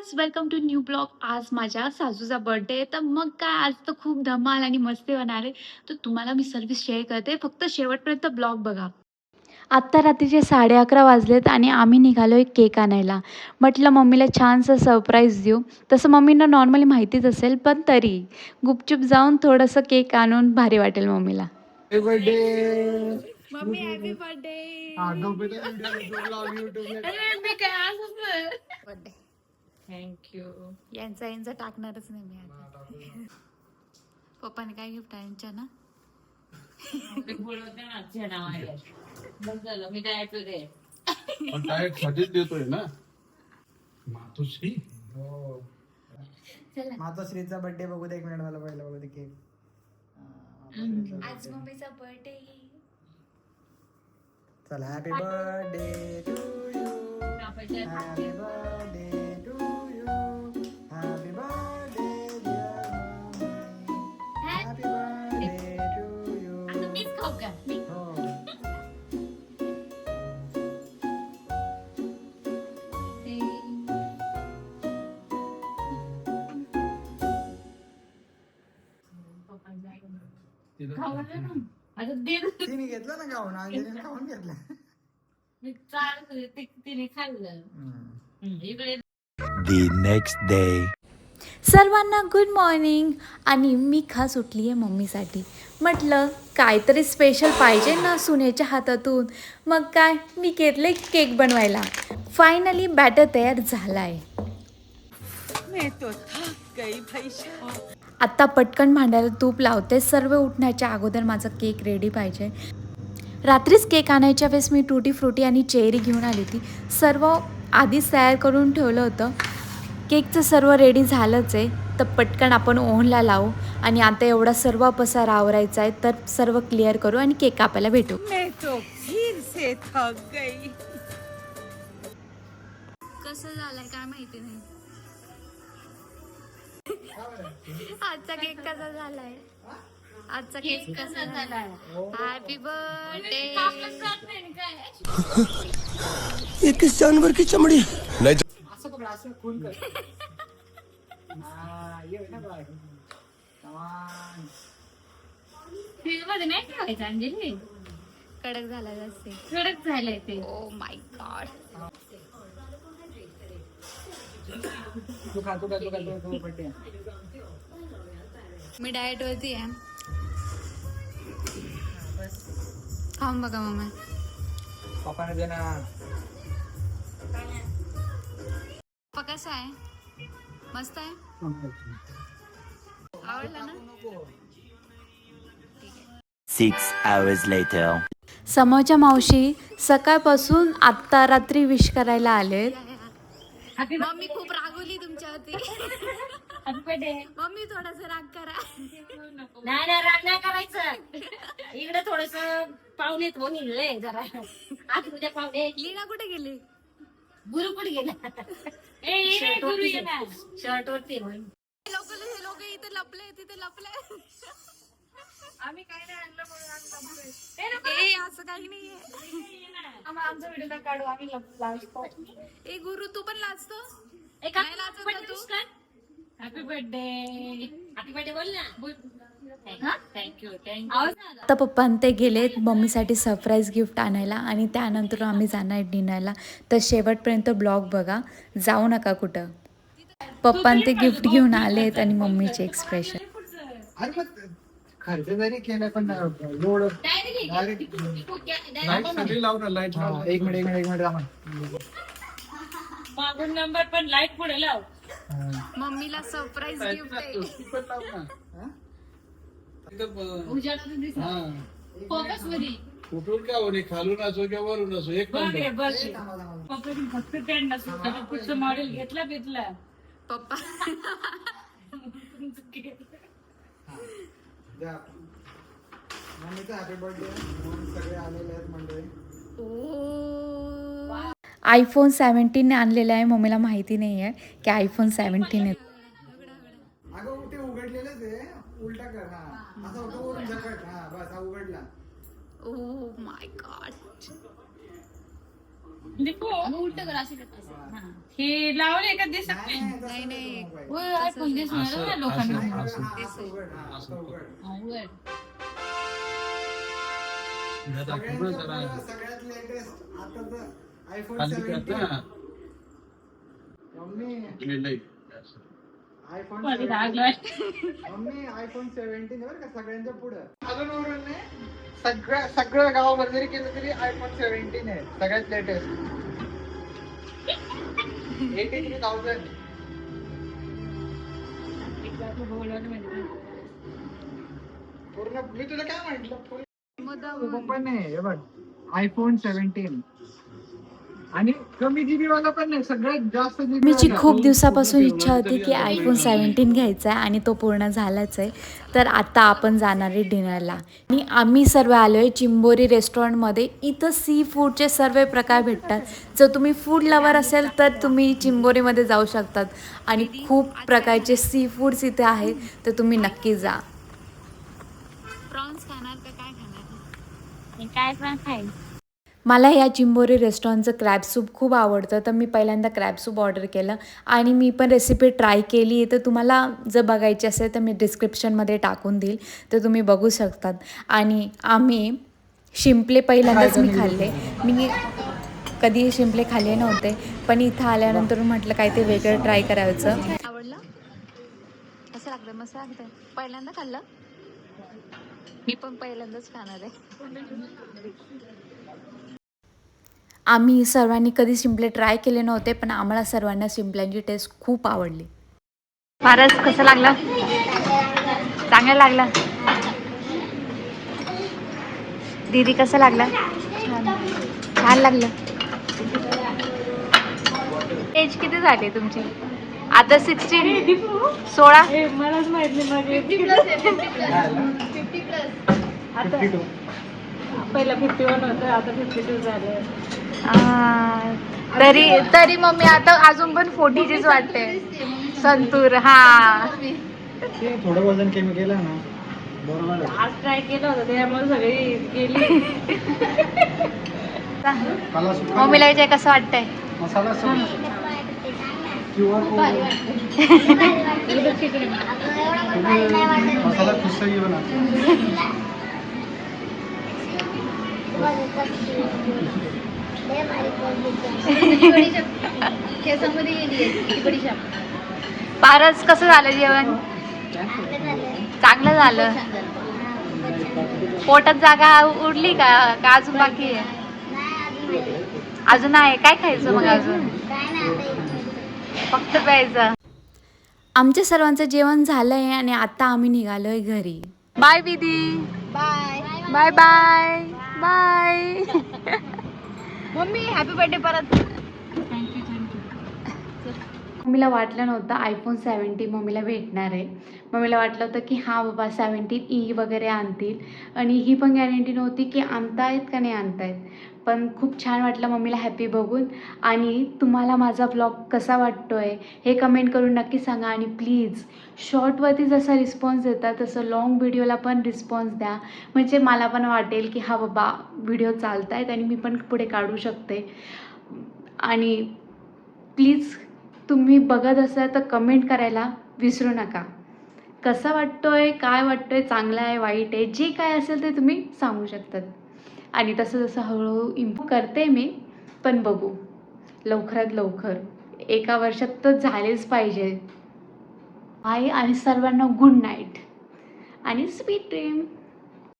Welcome to new blog. आज माझ्या सासूचा birthday आहे, तर मग काय आज तर खूप धमाल आणि मस्ती होणार आहे. तर तुम्हाला मी सर्विस शेअर करते, फक्त शेवटपर्यंत ब्लॉग बघा. आत्ता रात्रीचे 11:30 वाजलेत आणि आम्ही निघालोय केक आणायला. म्हटलं मम्मीला छानसं सरप्राईज देऊ. तसं मम्मींना नॉर्मली माहितीच असेल, पण तरी गुपचूप जाऊन थोडंसं केक आणून भारी वाटेल मम्मीला. Happy birthday. Mummy happy birthday. हा गणपती व्हिडिओ ब्लॉग युट्यूबला. Birthday thank you. यांचा टाकणारच नाही मी आता. पप्पाने काय गिफ्ट आहे यांच्या ना? पण डायरेक्ट साठीच देतोय ना मातोश्री. मातोश्रीचा बर्थडे बघू दे, एक मिनिट मला पहिला बघू दे केक. आज मम्मीचा बर्थडे. चला happy birthday to you, happy birthday to you, happy birthday dear mummy, happy birthday to you. मीच खाऊ का? हो तिने घेतलं ना खाऊन, अंजलीने खाऊन घेतलं. The next day. सर्वांना गुड मॉर्निंग. आणि मी खास उठली आहे मम्मीसाठी. म्हटलं काहीतरी स्पेशल पाहिजे ना सुनेच्या हातातून. मग काय मी घेतले केक बनवायला. फायनली बॅटर तयार झाला आहे. आत्ता पटकन भांड्याला तूप लावते. सर्व उठण्याच्या अगोदर माझा केक रेडी पाहिजे. रात्रीच केक आणायच्या वेळेस मी टूटी फ्रुटी आणि चेरी घेऊन आली होती. सर्व आधीच तयार करून ठेवलं होतं. केकचं सर्व रेडी झालंच आहे, तर पटकन आपण ओव्हनला लावू. आणि आता एवढा सर्व पसारा आवरायचा आहे, तर सर्व क्लिअर करू आणि केक कापायला भेटू. कसं झालंय काय माहिती नाही. आजचा केक कसा झालाय? आजचा केक कसा झालाय? Happy birthday. ये किस जानवर की चमड़ी? नहीं असं कर, असं खून कर. हा ये ना बाय. कमान. कडक झाला जास्त. कडक झालंय ते. Oh my God. तू खा बर्थडे. मी डाएट वरती आहे. खाऊन बघा मम्मी. पप्पाने दे ना. पप्पा कसा आहे? मस्त आहे. आवडला ना? 6 hours later. समोरच्या मावशी सकाळपासून आत्ता रात्री विश करायला आलेत. मम्मी खूप रागवली तुमच्यावरती. मम्मी थोडासा राग करा. नाही नाही राग नाही करायचं. इकडे थोडस पाहुणे तो निघले जरा. आज उद्या पाहुणे. लीना कुठे गेली? गुरु कुठे गेला? शर्ट वरती लोक इथे लपले तिथे लपले. आम्ही काय नाही आणलं म्हणून ए असं काही नाहीये. आमचा व्हिडिओ काढू आम्ही लाजतो. ए गुरु तू पण लाजतो? एक नाही लाजत ना तू? Happy birthday. हॅपी बर्थडे बोल ना. Thank you thank you. आता पप्पा ते गेलेत मम्मीसाठी सरप्राईज गिफ्ट आणायला आणि त्यानंतर आम्ही जाणार डिनरला. तर शेवटपर्यंत ब्लॉग बघा, जाऊ नका कुठं. पप्पा ते गिफ्ट घेऊन आलेत आणि मम्मीचे एक्सप्रेशन. अरे मग खर्च जरी केला पण एवढं डायरेक्ट लाईट सगळी लाव ना लाईट. एक मिनिट आम्हाला. मागून नंबर पण लाईट पुढे लाव. मम्मीला सरप्राईज गिफ्ट आहे. फोकस मध्ये कुठून का होणे, खालून असो किंवा वरून असो एक नंबर. फक्त त्यांना पुढचं मॉडेल घेतला पप्पा मम्मीचा हॅपी बर्थडे. सगळे आलेले आहेत मंडळी. आयफोन 17 आणलेला आहे. मम्मीला माहिती नाही आहे की आयफोन 17 आहे. अगं ते उघडलेलंच आहे. उलटा कर. हा असं होतं वरून झकट. हा बस हा उघडला. Oh my God. उलट कर अशी. हे लावले का दिसत नाही नाही? तसं नाही मोबाईल. होय, iPhone दिसणार ना लोकांना. हा, असं. असं उघड, हा, असं उघड. अवघड. दादा सगळ्यांच्या पुढं जरा पुढं सगळ्यात लेटेस्ट आता तर आयफोन खाली 17. करता. मम्मी लिहिलंय. आयफोन मध्ये 17. लागलाय. मम्मी आयफोन 17 बरं का सगळ्यांच्या पुढं अजून वरून नाही सगळं गावावर जरी केलं तरी आयफोन 17 आहे सगळ्यात लेटेस्ट 83,000. पूर्ण मी तुला काय म्हटलं पण नाही हे बघ आयफोन 17 आणि कमी जीबी वाला पण नाही सगळ्यात जास्त GB मीची वाला. खूप दिवसापासून इच्छा होती की आयफोन 17 घ्यायचा आहे आणि तो पूर्ण झालाच आहे. तर आता आपण जाणार आहे डिनरला आणि आम्ही सर्व आलो आहे चिंबोरी रेस्टॉरंटमध्ये. इथं सी फूडचे सर्व प्रकार भेटतात. जर तुम्ही फूड लवर असेल तर तुम्ही चिंबोरीमध्ये जाऊ शकतात आणि खूप प्रकारचे सी फूड्स इथे आहेत, तर तुम्ही नक्की जा. प्रॉन्स खाणार का काय खाणार? काय पण खाईल. मला या चिंबोरी रेस्टॉरंटचं क्रॅब सूप खूप आवडतं, तर मी पहिल्यांदा क्रॅब सूप ऑर्डर केलं आणि मी पण रेसिपी ट्राय केली आहे. तर तुम्हाला जर बघायची असेल तर मी डिस्क्रिप्शनमध्ये टाकून देईल, तर तुम्ही बघू शकतात. आणि आम्ही शिंपले पहिल्यांदाच मी खाल्ले. मी कधी शिंपले खाल्ले नव्हते, पण इथं आल्यानंतर म्हटलं काय ते वेगळं ट्राय करायचं. आवडलं? कसं लागतं? मस्त लागतं. पहिल्यांदा खाल्लं? मी पण पहिल्यांदाच खाणार आहे. आम्ही सर्वांनी कधी शिंपले ट्राय केले नव्हते, पण आम्हाला सर्वांना शिंपल्यांची टेस्ट खूप आवडली. फारच कसं लागलं? चांगलं लागलं. दीदी कसं लागलं? छान लागलं. एज किती झाली तुमची? आता 16. मलाच माहित नाही माझे 52. पहिला 51 होतं, आता 52 झालं. तरी मम्मी आता अजून पण 40चीच वाटते. संतूर हा. ते थोडं वजन कमी केलं ना बरोबर आहे. आज ट्राय केलं होतं त्यामुळे सगळी गेली. मम्मीला विचार कसं वाटतंय? मसाला QR मसाला खुश बना पारस कसं झालं जेवण? चांगलं झालं. पोटात जागा उरली का अजून बाकी आहे? अजून आहे. काय खायचं मग अजून? फक्त प्यायचं. आमच्या सर्वांचं जेवण झालंय आणि आता आम्ही निघालोय घरी. Bye Vidhi. Bye bye bye bye. Mummy happy birthday परत. मम्मीला वाटलं नव्हतं आयफोन 17 मम्मीला भेटणार आहे. मम्मीला वाटलं होतं की हां बाबा 17E वगैरे आणतील आणि ही पण गॅरंटी नव्हती की आणतायत का नाही आणतायत. पण खूप छान वाटलं मम्मीला हॅपी बघून. आणि तुम्हाला माझा ब्लॉग कसा वाटतो आहे हे कमेंट करून नक्की सांगा. आणि प्लीज शॉर्टवरती जसा रिस्पॉन्स देता तसं लाँग व्हिडिओला पण रिस्पॉन्स द्या, म्हणजे मला पण वाटेल की हा बाबा व्हिडिओ चालत आहेत आणि मी पण पुढे काढू शकते. आणि प्लीज तुम्ही बघत असाल तर कमेंट करायला विसरू नका. कसा वाटतो आहे, काय वाटतो आहे, चांगला आहे, वाईट आहे, जे काय असेल ते तुम्ही सांगू शकतात. आणि तसं जसं हळूहळू इम्प्रूव्ह करते मी, पण बघू लवकरात लवकर. 1 वर्षात तर झालेच पाहिजे. बाय आणि सर्वांना गुड नाईट आणि स्वीट ड्रीम.